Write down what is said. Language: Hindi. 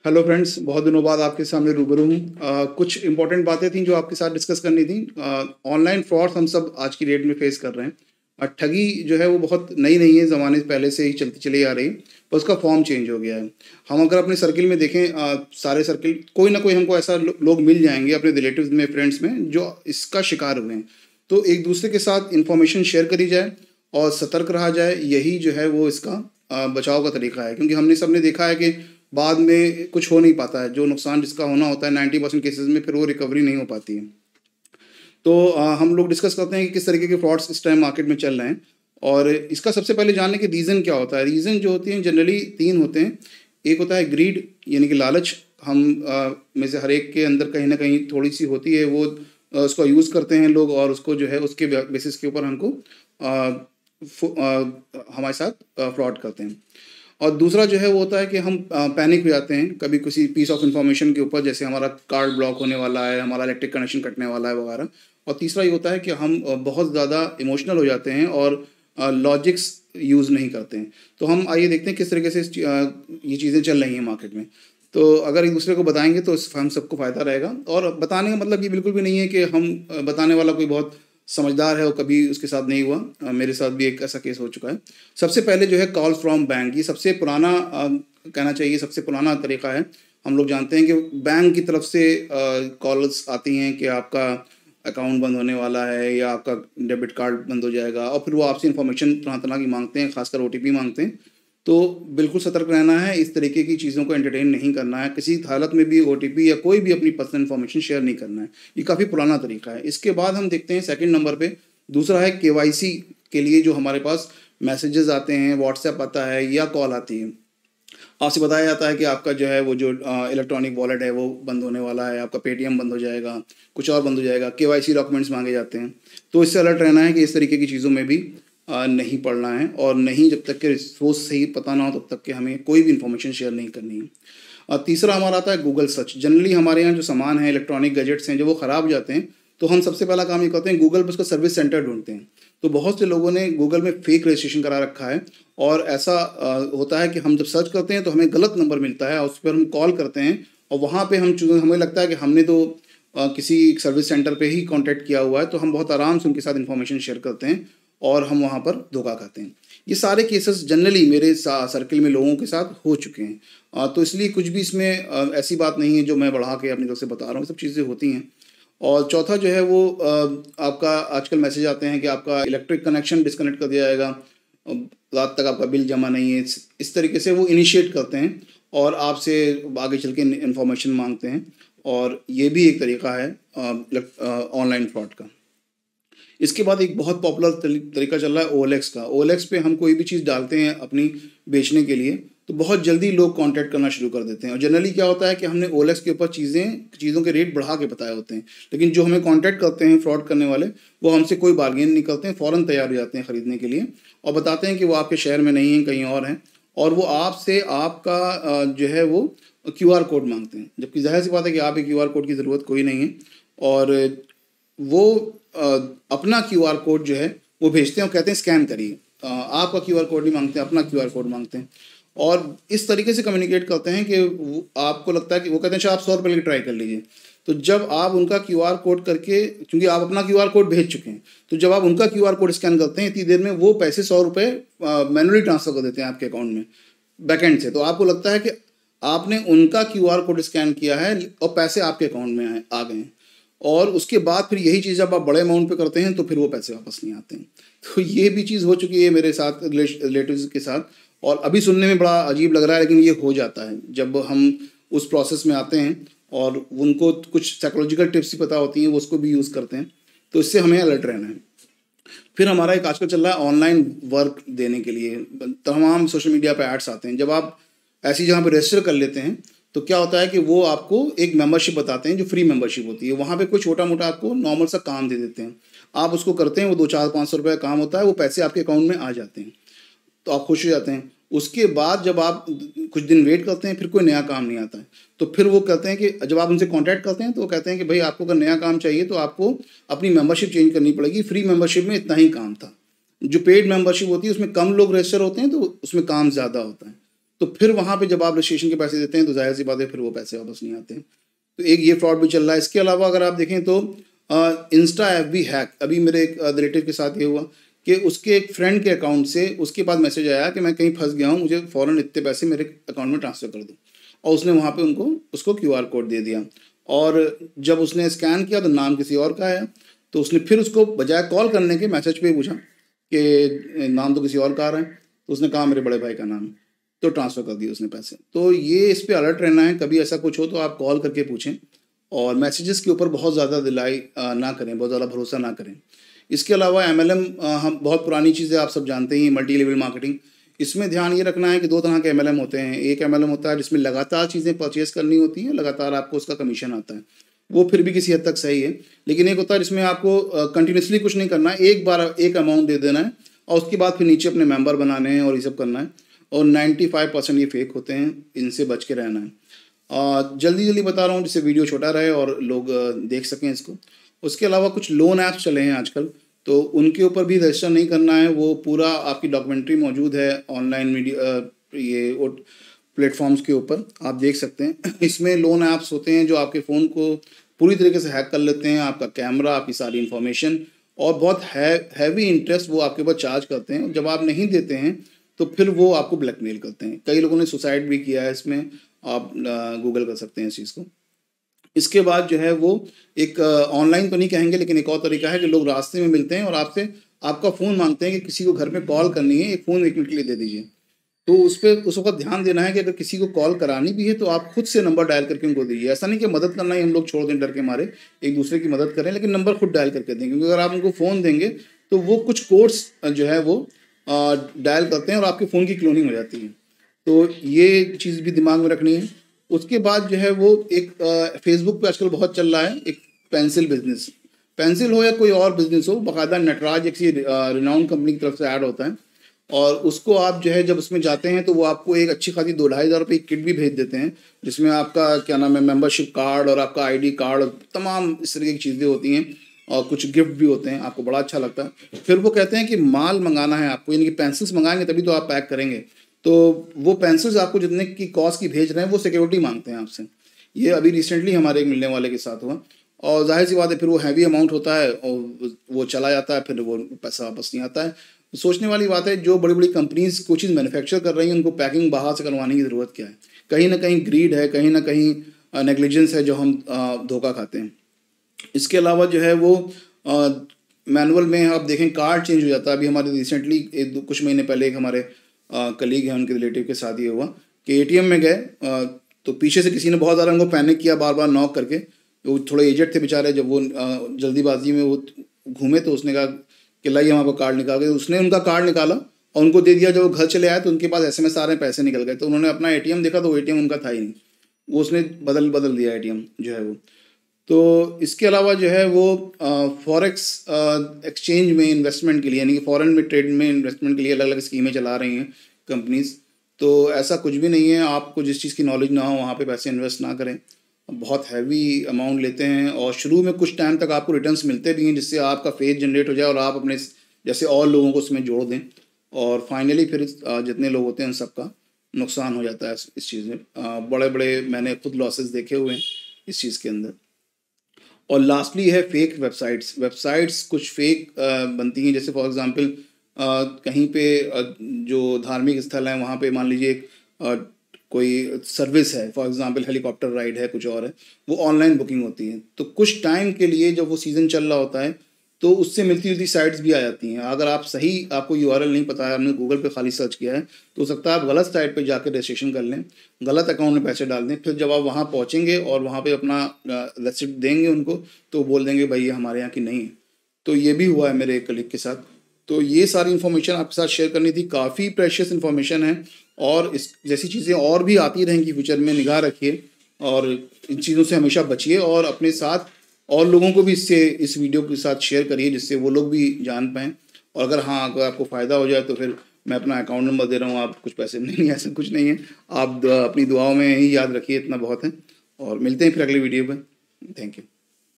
हेलो फ्रेंड्स, बहुत दिनों बाद आपके सामने रूबरू हूँ। कुछ इंपॉर्टेंट बातें थी जो आपके साथ डिस्कस करनी थी। ऑनलाइन फ्रॉड्स हम सब आज की डेट में फेस कर रहे हैं। ठगी जो है वो बहुत नई नहीं है, ज़माने से पहले से ही चलती चली आ रही है, पर उसका फॉर्म चेंज हो गया है। हम अगर अपने सर्किल में देखें, सारे सर्किल कोई ना कोई हमको ऐसा लोग मिल जाएंगे अपने रिलेटिव्स में, फ्रेंड्स में, जो इसका शिकार हुए हैं। तो एक दूसरे के साथ इंफॉर्मेशन शेयर करी जाए और सतर्क रहा जाए, यही जो है वो इसका बचाव का तरीका है। क्योंकि हमने सबने देखा है कि बाद में कुछ हो नहीं पाता है, जो नुकसान जिसका होना होता है 90% केसेस में फिर वो रिकवरी नहीं हो पाती है। तो हम लोग डिस्कस करते हैं कि किस तरीके के फ्रॉड्स इस टाइम मार्केट में चल रहे हैं, और इसका सबसे पहले जानने के रीज़न क्या होता है। रीज़न जो होती हैं जनरली तीन होते हैं। एक होता है ग्रीड, यानी कि लालच। हम में से हर एक के अंदर कहीं ना कहीं थोड़ी सी होती है, वो उसको यूज़ करते हैं लोग, और उसको जो है उसके बेसिस के ऊपर हमको हमारे साथ फ्रॉड करते हैं। और दूसरा जो है वो होता है कि हम पैनिक हो जाते हैं कभी किसी पीस ऑफ इंफॉर्मेशन के ऊपर, जैसे हमारा कार्ड ब्लॉक होने वाला है, हमारा इलेक्ट्रिक कनेक्शन कटने वाला है वगैरह। और तीसरा ये होता है कि हम बहुत ज़्यादा इमोशनल हो जाते हैं और लॉजिक्स यूज़ नहीं करते हैं। तो हम आइए देखते हैं किस तरीके से ये चीज़ें चल रही हैं मार्केट में। तो अगर एक दूसरे को बताएंगे तो हम सबको फ़ायदा रहेगा। और बताने का मतलब ये बिल्कुल भी नहीं है कि हम बताने वाला कोई बहुत समझदार है और कभी उसके साथ नहीं हुआ। मेरे साथ भी एक ऐसा केस हो चुका है। सबसे पहले जो है कॉल फ्रॉम बैंक, ये सबसे पुराना कहना चाहिए, सबसे पुराना तरीका है। हम लोग जानते हैं कि बैंक की तरफ से कॉल्स आती हैं कि आपका अकाउंट बंद होने वाला है या आपका डेबिट कार्ड बंद हो जाएगा, और फिर वो आपसे इन्फॉर्मेशन तरह तरह की मांगते हैं, खासकर ओटीपी मांगते हैं। तो बिल्कुल सतर्क रहना है, इस तरीके की चीज़ों को एंटरटेन नहीं करना है, किसी हालत में भी ओटीपी या कोई भी अपनी पर्सनल इन्फॉर्मेशन शेयर नहीं करना है। ये काफ़ी पुराना तरीका है। इसके बाद हम देखते हैं सेकंड नंबर पे, दूसरा है केवाईसी के लिए जो हमारे पास मैसेजेस आते हैं, व्हाट्सएप आता है या कॉल आती है। आपसे बताया जाता है कि आपका जो है वो जो इलेक्ट्रॉनिक वॉलेट है वो बंद होने वाला है, आपका पेटीएम बंद हो जाएगा, कुछ और बंद हो जाएगा, केवाईसी डॉक्यूमेंट्स मांगे जाते हैं। तो इससे अलर्ट रहना है कि इस तरीके की चीज़ों में भी नहीं पड़ना है, और नहीं, जब तक कि सोर्स सही पता ना हो तब तक कि हमें कोई भी इन्फॉर्मेशन शेयर नहीं करनी है। और तीसरा हमारा आता है गूगल सर्च। जनरली हमारे यहाँ जो सामान है, इलेक्ट्रॉनिक गैजेट्स हैं, जब वो ख़राब हो जाते हैं तो हम सबसे पहला काम ये करते हैं, गूगल पर उसका सर्विस सेंटर ढूंढते हैं। तो बहुत से लोगों ने गूगल में फेक रजिस्ट्रेशन करा रखा है, और ऐसा होता है कि हम जब सर्च करते हैं तो हमें गलत नंबर मिलता है, और उस पर हम कॉल करते हैं, और वहाँ पे हमें लगता है कि हमने तो किसी सर्विस सेंटर पे ही कांटेक्ट किया हुआ है, तो हम बहुत आराम से उनके साथ इन्फॉर्मेशन शेयर करते हैं और हम वहाँ पर धोखा खाते हैं। ये सारे केसेस जनरली मेरे सर्किल में लोगों के साथ हो चुके हैं। तो इसलिए कुछ भी इसमें ऐसी बात नहीं है जो मैं बढ़ा के अपनी तरफ से बता रहा हूँ, सब चीज़ें होती हैं। और चौथा जो है वो आपका आजकल मैसेज आते हैं कि आपका इलेक्ट्रिक कनेक्शन डिस्कनेक्ट कर दिया जाएगा, रात तक आपका बिल जमा नहीं है। इस तरीके से वो इनिशिएट करते हैं और आपसे आगे चल के इन्फॉर्मेशन मांगते हैं, और ये भी एक तरीका है ऑनलाइन फ्रॉड का। इसके बाद एक बहुत पॉपुलर तरीका चल रहा है ओएलएक्स का। ओएलएक्स पे हम कोई भी चीज़ डालते हैं अपनी बेचने के लिए, तो बहुत जल्दी लोग कांटेक्ट करना शुरू कर देते हैं। और जनरली क्या होता है कि हमने ओएलएक्स के ऊपर चीज़ों के रेट बढ़ा के बताए होते हैं, लेकिन जो हमें कांटेक्ट करते हैं फ्रॉड करने वाले, वो हमसे कोई बार्गेन नहीं करते हैं, फ़ौरन तैयार हो जाते हैं ख़रीदने के लिए, और बताते हैं कि वो आपके शहर में नहीं है, कहीं और हैं। और वो आपसे आपका जो है वो क्यूआर कोड मांगते हैं, जबकि ज़ाहिर सी बात है कि आप क्यूआर कोड की ज़रूरत कोई नहीं है। और वो अपना क्यूआर कोड जो है वो भेजते हैं और कहते हैं स्कैन करिए। आपका क्यूआर कोड नहीं मांगते, अपना क्यूआर कोड मांगते हैं, और इस तरीके से कम्युनिकेट करते हैं कि आपको लगता है कि वो कहते हैं अच्छा आप 100 रुपये लेके ट्राई कर लीजिए। तो जब आप उनका क्यूआर कोड करके, क्योंकि आप अपना क्यूआर कोड भेज चुके हैं, तो जब आप उनका क्यूआर कोड स्कैन करते हैं, इतनी देर में वो पैसे 100 रुपये मैनुअली ट्रांसफ़र कर देते हैं आपके अकाउंट में बैकएंड से। तो आपको लगता है कि आपने उनका क्यूआर कोड स्कैन किया है और पैसे आपके अकाउंट में आ गए हैं, और उसके बाद फिर यही चीज़ जब आप बड़े अमाउंट पे करते हैं तो फिर वो पैसे वापस नहीं आते हैं। तो ये भी चीज़ हो चुकी है मेरे साथ, रिलेटिव्स के साथ, और अभी सुनने में बड़ा अजीब लग रहा है, लेकिन ये हो जाता है जब हम उस प्रोसेस में आते हैं, और उनको कुछ साइकोलॉजिकल टिप्स ही पता होती हैं, वो उसको भी यूज़ करते हैं। तो इससे हमें अलर्ट रहना है। फिर हमारा एक आजकल चल रहा है ऑनलाइन वर्क देने के लिए तमाम सोशल मीडिया पर एड्स आते हैं। जब आप ऐसी जगह पर रजिस्टर कर लेते हैं तो क्या होता है कि वो आपको एक मेंबरशिप बताते हैं, जो फ्री मेंबरशिप होती है। वहाँ पे कोई छोटा मोटा आपको नॉर्मल सा काम दे देते हैं, आप उसको करते हैं, वो 200-400-500 रुपये का काम होता है, वो पैसे आपके अकाउंट में आ जाते हैं, तो आप खुश हो जाते हैं। उसके बाद जब आप कुछ दिन वेट करते हैं, फिर कोई नया काम नहीं आता है, तो फिर वो कहते हैं कि जब आप उनसे कॉन्टैक्ट करते हैं तो वो कहते हैं कि भाई आपको अगर नया काम चाहिए तो आपको अपनी मेंबरशिप चेंज करनी पड़ेगी, फ्री मेंबरशिप में इतना ही काम था। जो पेड मेंबरशिप होती है उसमें कम लोग रजिस्टर होते हैं, तो उसमें काम ज़्यादा होता है। तो फिर वहाँ पे जब आप रजिस्ट्रेशन के पैसे देते हैं तो ज़ाहिर सी बात है फिर वो पैसे वापस नहीं आते हैं। तो एक ये फ्रॉड भी चल रहा है। इसके अलावा अगर आप देखें तो इंस्टा एफबी हैक, अभी मेरे एक रिलेटिव के साथ ये हुआ कि उसके एक फ्रेंड के अकाउंट से उसके पास मैसेज आया कि मैं कहीं फंस गया हूँ, मुझे फ़ौरन इतने पैसे मेरे अकाउंट में ट्रांसफ़र कर दो, और उसने वहाँ पे उसको QR कोड दे दिया। और जब उसने स्कैन किया तो नाम किसी और का आया, तो उसने फिर उसको बजाय कॉल करने के मैसेज पे ही पूछा कि नाम तो किसी और का आ रहा है, तो उसने कहा मेरे बड़े भाई का नाम है, तो ट्रांसफ़र कर दिए उसने पैसे। तो ये इस पे अलर्ट रहना है, कभी ऐसा कुछ हो तो आप कॉल करके पूछें, और मैसेजेस के ऊपर बहुत ज़्यादा दिलाई ना करें, बहुत ज़्यादा भरोसा ना करें। इसके अलावा MLM, हम बहुत पुरानी चीज़ें आप सब जानते ही, मल्टी लेवल मार्केटिंग, इसमें ध्यान ये रखना है कि 2 तरह के MLM होते हैं। एक MLM होता है जिसमें लगातार चीज़ें परचेज़ करनी होती हैं, लगातार आपको उसका कमीशन आता है, वो फिर भी किसी हद तक सही है। लेकिन एक होता है जिसमें आपको कंटिन्यूसली कुछ नहीं करना है, एक बार एक अमाउंट दे देना है और उसके बाद फिर नीचे अपने मेंबर बनाने हैं और ये सब करना है, और 95% ये फेक होते हैं, इनसे बच के रहना है। जल्दी जल्दी बता रहा हूँ जिससे वीडियो छोटा रहे और लोग देख सकें इसको। उसके अलावा कुछ लोन ऐप्स चले हैं आजकल, तो उनके ऊपर भी रजिस्टर नहीं करना है, वो पूरा आपकी डॉक्यूमेंट्री मौजूद है ऑनलाइन मीडिया, ये प्लेटफॉर्म्स के ऊपर आप देख सकते हैं। इसमें लोन ऐप्स होते हैं जो आपके फ़ोन को पूरी तरीके से हैक कर लेते हैं, आपका कैमरा, आपकी सारी इन्फॉर्मेशन, और बहुत हैवी इंटरेस्ट वो आपके ऊपर चार्ज करते हैं। जब आप नहीं देते हैं तो फिर वो आपको ब्लैकमेल करते हैं। कई लोगों ने सुसाइड भी किया है इसमें, आप गूगल कर सकते हैं इस चीज़ को। इसके बाद जो है वो एक ऑनलाइन तो नहीं कहेंगे, लेकिन एक और तरीका है कि लोग रास्ते में मिलते हैं और आपसे आपका फ़ोन मांगते हैं कि किसी को घर में कॉल करनी है, एक फ़ोन 1 मिनट के लिए दे दीजिए। तो उस वक़्त ध्यान देना है कि अगर किसी को कॉल करानी भी है तो आप खुद से नंबर डायल करके उनको दीजिए। ऐसा नहीं कि मदद करना ही हम लोग छोड़ दें डर के मारे, एक दूसरे की मदद करें, लेकिन नंबर खुद डायल करके दें, क्योंकि अगर आप उनको फ़ोन देंगे तो वो कुछ कोड्स जो है वो डायल करते हैं और आपके फ़ोन की क्लोनिंग हो जाती है। तो ये चीज़ भी दिमाग में रखनी है। उसके बाद जो है वो एक फेसबुक पे आजकल बहुत चल रहा है एक पेंसिल बिज़नेस। पेंसिल हो या कोई और बिज़नेस हो, बाकायदा नटराज एक सी रिनाउंड कंपनी की तरफ से ऐड होता है, और उसको आप जो है जब उसमें जाते हैं तो वो आपको एक अच्छी खासी 2-2.5 हज़ार रुपये की किट भी भेज देते हैं, जिसमें आपका क्या नाम है मेंबरशिप कार्ड और आपका ID कार्ड और तमाम इस तरह की चीज़ें होती हैं, और कुछ गिफ्ट भी होते हैं, आपको बड़ा अच्छा लगता है। फिर वो कहते हैं कि माल मंगाना है आपको, यानी कि पेंसिल्स मंगाएंगे तभी तो आप पैक करेंगे। तो वो पेंसिल्स आपको जितने की कॉस्ट की भेज रहे हैं वो सिक्योरिटी मांगते हैं आपसे। ये अभी रिसेंटली हमारे एक मिलने वाले के साथ हुआ, और जाहिर सी बात है फिर वो हैवी अमाउंट होता है और वो चला जाता है, फिर वो पैसा वापस नहीं आता है। सोचने वाली बात है, जो बड़ी बड़ी कंपनीज कोई चीज़ मैन्युफैक्चर कर रही हैं उनको पैकिंग बाहर से करवाने की ज़रूरत क्या है? कहीं ना कहीं ग्रीड है, कहीं ना कहीं नेग्लिजेंस है जो हम धोखा खाते हैं। इसके अलावा जो है वो मैनुअल में आप देखें कार्ड चेंज हो जाता है। अभी हमारे रिसेंटली कुछ महीने पहले एक हमारे कलीग हैं, उनके रिलेटिव के साथ ये हुआ कि ATM में गए, तो पीछे से किसी ने बहुत ज़्यादा उनको पैनिक किया, बार बार नॉक करके। वो थोड़े एजेड थे बेचारे, जब वो जल्दीबाजी में वो घूमे तो उसने कहा कि लाइए हम आपका कार्ड निकाल के, उसने उनका कार्ड निकाला और उनको दे दिया। जब वो घर चले आए तो उनके पास SMS आ रहे हैं, पैसे निकल गए। तो उन्होंने अपना ATM देखा तो वो ATM उनका था ही नहीं, वो उसने बदल दिया ATM जो है वो। तो इसके अलावा जो है वो फॉरेक्स एक्सचेंज में इन्वेस्टमेंट के लिए, यानी कि फॉरेन में ट्रेड में इन्वेस्टमेंट के लिए अलग अलग स्कीमें चला रही हैं कंपनीज। तो ऐसा कुछ भी नहीं है, आपको जिस चीज़ की नॉलेज ना हो वहाँ पे पैसे इन्वेस्ट ना करें। बहुत हैवी अमाउंट लेते हैं और शुरू में कुछ टाइम तक आपको रिटर्न्स मिलते भी हैं, जिससे आपका फेथ जनरेट हो जाए और आप अपने जैसे और लोगों को उसमें जोड़ दें, और फाइनली फिर जितने लोग होते हैं उन सबका नुकसान हो जाता है इस चीज़ में। बड़े बड़े मैंने खुद लॉसेस देखे हुए हैं इस चीज़ के अंदर। और लास्टली है फेक वेबसाइट्स कुछ फेक बनती हैं, जैसे फॉर एग्जांपल कहीं पे जो धार्मिक स्थल है वहाँ पे मान लीजिए एक कोई सर्विस है, फॉर एग्जांपल हेलीकॉप्टर राइड है, कुछ और है, वो ऑनलाइन बुकिंग होती है। तो कुछ टाइम के लिए जब वो सीज़न चल रहा होता है तो उससे मिलती जुलती साइट्स भी आ जाती हैं। अगर आप सही आपको URL नहीं पता है, आपने गूगल पे खाली सर्च किया है, तो हो सकता है आप गलत साइट पे जाकर रजिस्ट्रेशन कर लें, गलत अकाउंट में पैसे डाल दें। फिर जब आप वहाँ पहुँचेंगे और वहाँ पे अपना रेसिप्ट देंगे उनको, तो बोल देंगे भाई ये हमारे यहाँ की नहीं है। तो ये भी हुआ है मेरे एक कलीग के साथ। तो ये सारी इन्फॉर्मेशन आपके साथ शेयर करनी थी, काफ़ी प्रेशियस इन्फॉर्मेशन है, और इस जैसी चीज़ें और भी आती रहेंगी फ्यूचर में। निगाह रखिए और इन चीज़ों से हमेशा बचिए, और अपने साथ और लोगों को भी इस वीडियो के साथ शेयर करिए, जिससे वो लोग भी जान पाएँ। और अगर अगर आपको फ़ायदा हो जाए तो फिर मैं अपना अकाउंट नंबर दे रहा हूँ, आप कुछ पैसे नहीं, ऐसा कुछ नहीं है। आप अपनी दुआओं में ही याद रखिए, इतना बहुत है। और मिलते हैं फिर अगली वीडियो में। Thank you.